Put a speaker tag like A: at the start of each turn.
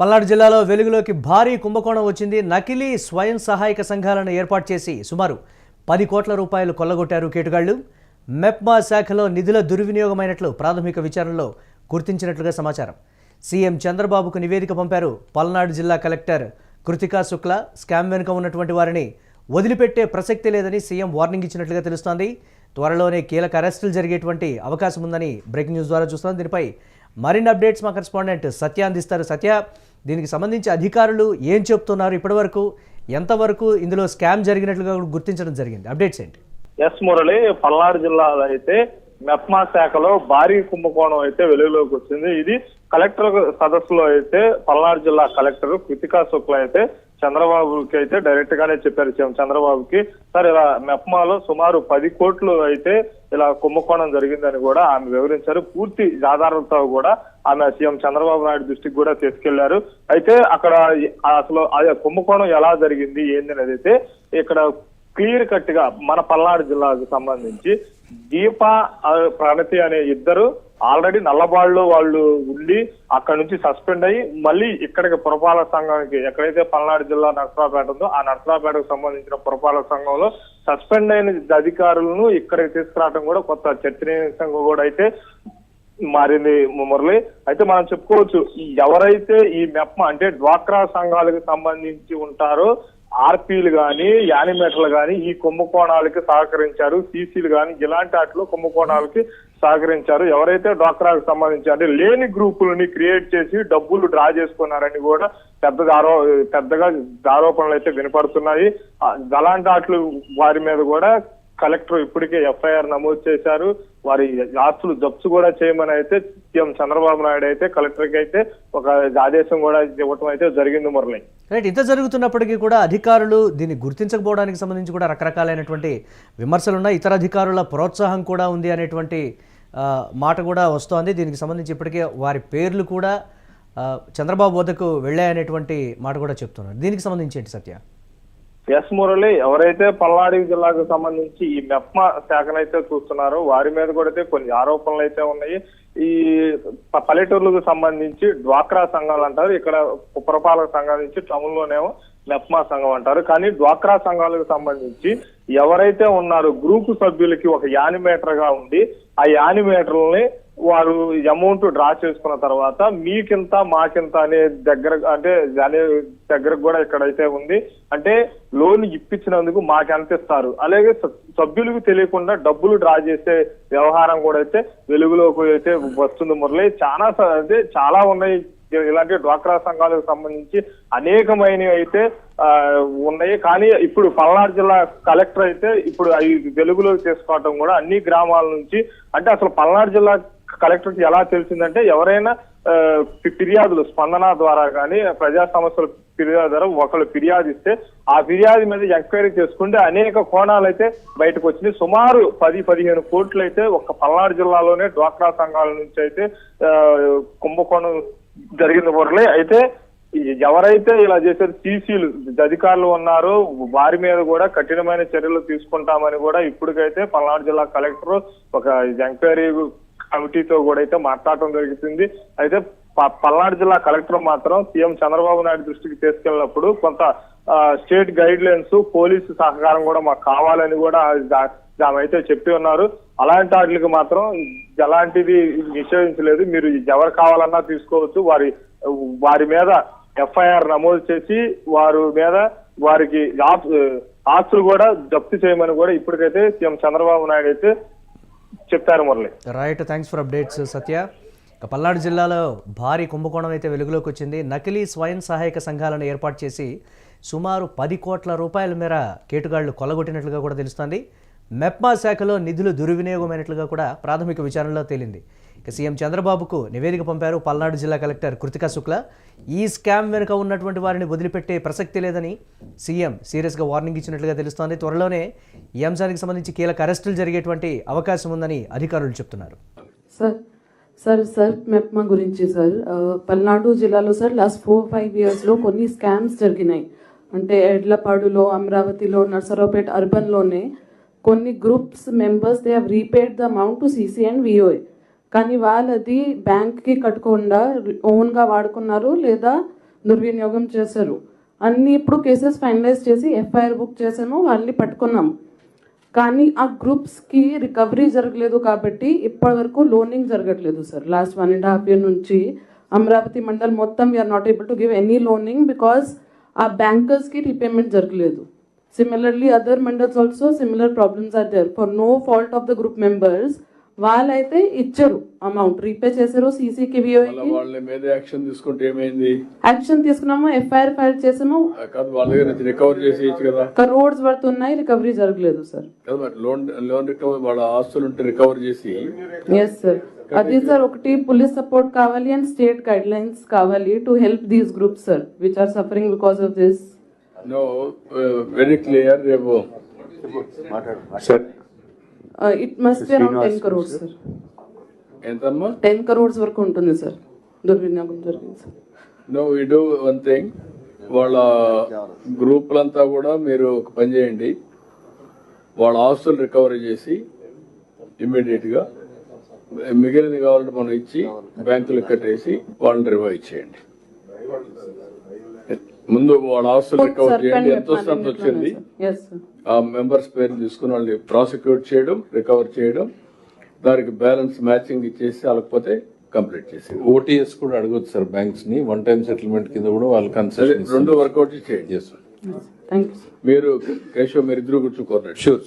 A: పల్నాడు జిల్లాలో వెలుగులోకి భారీ కుంభకోణం వచ్చింది. నకిలీ స్వయం సహాయక సంఘాలను ఏర్పాటు చేసి సుమారు 10 కోట్ల రూపాయలు కొల్లగొట్టారు కేటుగాళ్లు. మెప్మా శాఖలో నిధుల దుర్వినియోగమైనట్లు ప్రాథమిక విచారణలో గుర్తించినట్లుగా సమాచారం. సీఎం చంద్రబాబుకు నివేదిక పంపారు పల్నాడు జిల్లా కలెక్టర్ కృతికా శుక్లా. స్కామ్ వెనుక ఉన్నటువంటి వారిని వదిలిపెట్టే ప్రసక్తి లేదని సీఎం వార్నింగ్ ఇచ్చినట్లుగా తెలుస్తోంది. త్వరలోనే కీలక అరెస్టులు జరిగేటువంటి అవకాశం ఉందని బ్రేకింగ్ న్యూస్ ద్వారా చూస్తున్నాం. దీనిపై మరిన్ని అప్డేట్స్ మా కరెస్పాండెంట్ సత్య అందిస్తారు. సత్య, దీనికి సంబంధించి అధికారులు ఏం చెప్తున్నారు, ఇప్పటివరకు ఎంతవరకు ఇందులో స్కామ్ జరిగినట్లుగా గుర్తించడం జరిగింది, అప్డేట్స్ ఏంటి?
B: ఎస్ మురళి, పల్నాడు జిల్లాలో అయితే మెప్మా శాఖలో భారీ కుంభకోణం అయితే వెలుగులోకి వచ్చింది. ఇది కలెక్టర్ సదస్సులో అయితే పల్నాడు జిల్లా కలెక్టర్ కృతికా శుక్లా అయితే చంద్రబాబుకి అయితే డైరెక్ట్ గానే చెప్పారు. చంద్రబాబుకి సార్ ఇలా మెప్మాలో సుమారు 10 కోట్లు అయితే ఇలా కుంభకోణం జరిగిందని కూడా ఆమె వివరించారు. పూర్తి ఆధారాలతో కూడా ఆమె సీఎం చంద్రబాబు నాయుడు దృష్టికి కూడా తీసుకెళ్లారు. అయితే అక్కడ అసలు కుంభకోణం ఎలా జరిగింది ఏందనేది అయితే ఇక్కడ క్లియర్ కట్ గా మన పల్నాడు జిల్లాకు సంబంధించి దీప ప్రణతి అనే ఇద్దరు ఆల్రెడీ నల్లబాడులో వాళ్ళు ఉండి అక్కడ నుంచి సస్పెండ్ అయ్యి మళ్ళీ ఇక్కడికి పురపాలక సంఘానికి, ఎక్కడైతే పల్నాడు జిల్లా నర్సరావుపేట ఉందో ఆ నర్సరావుపేటకు సంబంధించిన పురపాలక సంఘంలో సస్పెండ్ అయిన అధికారులను ఇక్కడికి తీసుకురావడం కూడా కొత్త చర్చనీయాంశంగా కూడా అయితే మారింది మురళి. అయితే మనం చెప్పుకోవచ్చు, ఎవరైతే ఈ మెప్మా అంటే డ్వాక్రా సంఘాలకు సంబంధించి ఉంటారో ఆర్పీలు గాని యానిమేటర్లు గాని ఈ కుంభకోణాలకి సహకరించారు, సీసీలు గాని ఇలాంటి వాటిలో కుంభకోణాలకి సహకరించారు. ఎవరైతే డ్వాక్రాకు సంబంధించి అంటే లేని గ్రూపులని క్రియేట్ చేసి డబ్బులు డ్రా చేసుకున్నారని కూడా పెద్దగా ఆరోపణలు అయితే వినపడుతున్నాయి. అలాంటి వాటి వారి మీద కూడా కలెక్టర్ ఇప్పటికే ఎఫ్ఐఆర్ నమోదు చేశారు. వారి ఆస్తులు జప్తు కూడా చేయమని అయితే సీఎం చంద్రబాబు నాయుడు అయితే కలెక్టర్కి అయితే ఒక ఆదేశం కూడా ఇవ్వటం అయితే జరిగింది మురళి.
A: రైట్, ఇంత జరుగుతున్నప్పటికీ కూడా అధికారులు దీన్ని గుర్తించకపోవడానికి సంబంధించి కూడా రకరకాలైనటువంటి విమర్శలు ఉన్నాయి. ఇతర అధికారుల ప్రోత్సాహం కూడా ఉంది అనేటువంటి మాట కూడా వస్తోంది. దీనికి సంబంధించి ఇప్పటికే వారి పేర్లు కూడా చంద్రబాబు వద్దకు వెళ్ళాయనేటువంటి మాట కూడా చెప్తున్నారు. దీనికి సంబంధించి ఏంటి సత్య?
B: ఎస్ మురళి, ఎవరైతే పల్నాడు జిల్లాకు సంబంధించి ఈ మెప్మా శాఖనైతే చూస్తున్నారో వారి మీద కూడా అయితే కొన్ని ఆరోపణలు అయితే ఉన్నాయి. ఈ పల్లెటూర్లకు సంబంధించి డ్వాక్రా సంఘాలు అంటారు, ఇక్కడ పురపాలక సంఘాల నుంచి టౌన్లోనేమో మెప్మా సంఘం అంటారు. కానీ డ్వాక్రా సంఘాలకు సంబంధించి ఎవరైతే ఉన్నారో గ్రూపు సభ్యులకి ఒక యానిమేటర్ గా ఉండి ఆ యానిమేటర్లని వారు అమౌంట్ డ్రా చేసుకున్న తర్వాత మీకింత మాకింత అనే దగ్గర కూడా ఇక్కడైతే ఉంది. అంటే లోన్ ఇప్పించినందుకు మాకెంత ఇస్తారు, అలాగే సభ్యులకు తెలియకుండా డబ్బులు డ్రా చేసే వ్యవహారం కూడా అయితే వెలుగులోకి అయితే వస్తుంది మురళి. చాలా ఉన్నాయి ఇలాంటి డ్వాక్రా సంఘాలకు సంబంధించి అనేకమైనవి అయితే ఉన్నాయి. కానీ ఇప్పుడు పల్నాడు జిల్లా కలెక్టర్ అయితే ఇప్పుడు అవి వెలుగులోకి తీసుకోవటం కూడా అన్ని గ్రామాల నుంచి, అంటే అసలు పల్నాడు జిల్లా కలెక్టర్కి ఎలా తెలిసిందంటే ఎవరైనా ఫిర్యాదులు స్పందన ద్వారా కానీ ప్రజా సమస్యల ఫిర్యాదు ద్వారా ఒకళ్ళు ఫిర్యాదు ఇస్తే ఆ ఫిర్యాదు మీద ఎంక్వైరీ చేసుకుంటే అనేక కోణాలు అయితే బయటకు వచ్చినాయి. సుమారు 10-15 కోట్లు అయితే ఒక పల్నాడు జిల్లాలోనే డ్వాక్రా సంఘాల నుంచి అయితే కుంభకోణం జరిగింది మురళి. అయితే ఎవరైతే ఇలా చేశారు సీసీలు అధికారులు ఉన్నారో వారి మీద కూడా కఠినమైన చర్యలు తీసుకుంటామని కూడా ఇప్పటికైతే పల్నాడు జిల్లా కలెక్టర్ ఒక ఎంక్వైరీ కమిటీతో కూడా అయితే మాట్లాడటం జరుగుతుంది. అయితే పల్నాడు జిల్లా కలెక్టర్ మాత్రం సీఎం చంద్రబాబు నాయుడు దృష్టికి తీసుకెళ్ళినప్పుడు కొంత స్టేట్ గైడ్ లైన్స్, పోలీసు సహకారం కూడా మాకు కావాలని కూడా ఆమె అయితే చెప్పి ఉన్నారు. అలాంటి వాటికి మాత్రం ఎలాంటిది నిషేధించలేదు, మీరు ఎవరు కావాలన్నా తీసుకోవచ్చు. వారి మీద ఎఫ్ఐఆర్ నమోదు చేసి వారికి ఆస్తులు కూడా జప్తు చేయమని కూడా ఇప్పటికైతే సీఎం చంద్రబాబు నాయుడు అయితే చెప్పారు Murali.
A: Right, thanks for updates Satya. Palnadu జిల్లాలో భారీ కుంభకోణం అయితే వెలుగులోకి వచ్చింది. నకిలీ స్వయం సహాయక సంఘాలను ఏర్పాటు చేసి సుమారు 10 కోట్ల రూపాయల మేర కేటుగాళ్లు కొల్లగొట్టినట్లుగా కూడా తెలుస్తోంది. మెప్మా శాఖలో నిధులు దుర్వినియోగమైనట్లుగా కూడా ప్రాథమిక విచారణలో తేలింది. ఇక సీఎం చంద్రబాబుకు నివేదిక పంపారు పల్నాడు జిల్లా కలెక్టర్ కృతికా శుక్లా. ఈ స్కామ్ వెనుక ఉన్నటువంటి వారిని వదిలిపెట్టే ప్రసక్తి లేదని సీఎం సీరియస్గా వార్నింగ్ ఇచ్చినట్లుగా తెలుస్తోంది. త్వరలోనే ఈ అంశానికి సంబంధించి కీలక అరెస్టులు జరిగేటువంటి అవకాశం ఉందని అధికారులు చెప్తున్నారు.
C: సార్ మెప్మా గురించి సార్, పల్నాడు జిల్లాలో సార్ లాస్ట్ 4-5 ఇయర్స్లో కొన్ని స్కామ్స్ జరిగినాయి. అంటే ఎడ్లపాడులో, అమరావతిలో, నర్సరావుపేట అర్బన్లోనే కొన్ని groups members they have repaid the amount to CC and VOA. కానీ వాళ్ళది బ్యాంక్కి కట్టకుండా ఓన్గా వాడుకున్నారు, లేదా దుర్వినియోగం చేశారు. అన్ని ఇప్పుడు కేసెస్ ఫైనలైజ్ చేసి ఎఫ్ఐఆర్ బుక్ చేసాము, వాళ్ళని పట్టుకున్నాం. కానీ ఆ గ్రూప్స్కి రికవరీ జరగలేదు కాబట్టి ఇప్పటి వరకు లోనింగ్ జరగట్లేదు సార్. లాస్ట్ 1.5 year నుంచి అమరావతి మండల్ మొత్తం we are not able to give any loaning because ఆ బ్యాంకర్స్కి రీపేమెంట్ జరగలేదు. Similarly other mandals also similar problems are there for no fault of the group members. వాళ్ళైతే ఇచ్చారు, అమౌంట్ రీపే చేశారు. సీసీకి
D: వాళ్ళ మీద యాక్షన్ తీసుకుంటే ఏమైంది?
C: యాక్షన్ తీసుకున్నాము, ఎఫ్ఐఆర్ ఫైల్ చేసాము.
D: కాదు, వాళ్ళ దగ్గర నుంచి రికవర్ చేసి కదా.
C: కరోడ్స్ వర్త్ ఉన్నాయి, రికవరీ జరగలేదు సార్.
D: లోన్ రికవర్, వాళ్ళ ఆస్తులు ఉంటే రికవర్ చేసి.
C: ఎస్ సార్, అది సార్ ఒకటి పోలీస్ సపోర్ట్ కావాలి అండ్ స్టేట్ గైడ్ లైన్స్ కావాలి to help these groups sir which are suffering because of this.
D: No, very clear. రేపు
C: it must be around 10 crores sir.
D: ఎంతమ్మా?
C: 10 crores వరకు ఉంటుంది sir దుర్వినియోగం జరిగింది సార్.
D: No, we do one thing. వాళ్ళ గ్రూపులంతా కూడా మీరు ఒక పని చేయండి, వాళ్ళ ఆస్తులు రికవరీ చేసి ఇమ్మీడియట్ గా మిగిలిన కావాలంటే మనం ఇచ్చి బ్యాంకులు కట్టేసి వాళ్ళని రివైవ్ చేయండి. ముందు వాళ్ళ ఆస్తులు రికవర్ చేయండి. ఎంత వస్తుంది వచ్చింది ఆ మెంబర్స్ పేరు తీసుకుని వాళ్ళని ప్రాసిక్యూట్ చేయడం, రికవర్ చేయడం, దానికి బ్యాలెన్స్ మ్యాచింగ్ ఇచ్చేసి వాళ్ళకపోతే కంప్లీట్ చేసి
E: ఓటీఎస్ కూడా అడగొచ్చు సార్ బ్యాంక్స్ ని. వన్ టైం సెటిల్మెంట్ కింద కూడా వాళ్ళు కన్సెషన్
D: రెండు వర్కౌట్ చేయండి.
C: Thank you.
D: మీరు కేశవ్, మీరు ఇద్దరు కూర్చోకోరండి.
E: షూర్.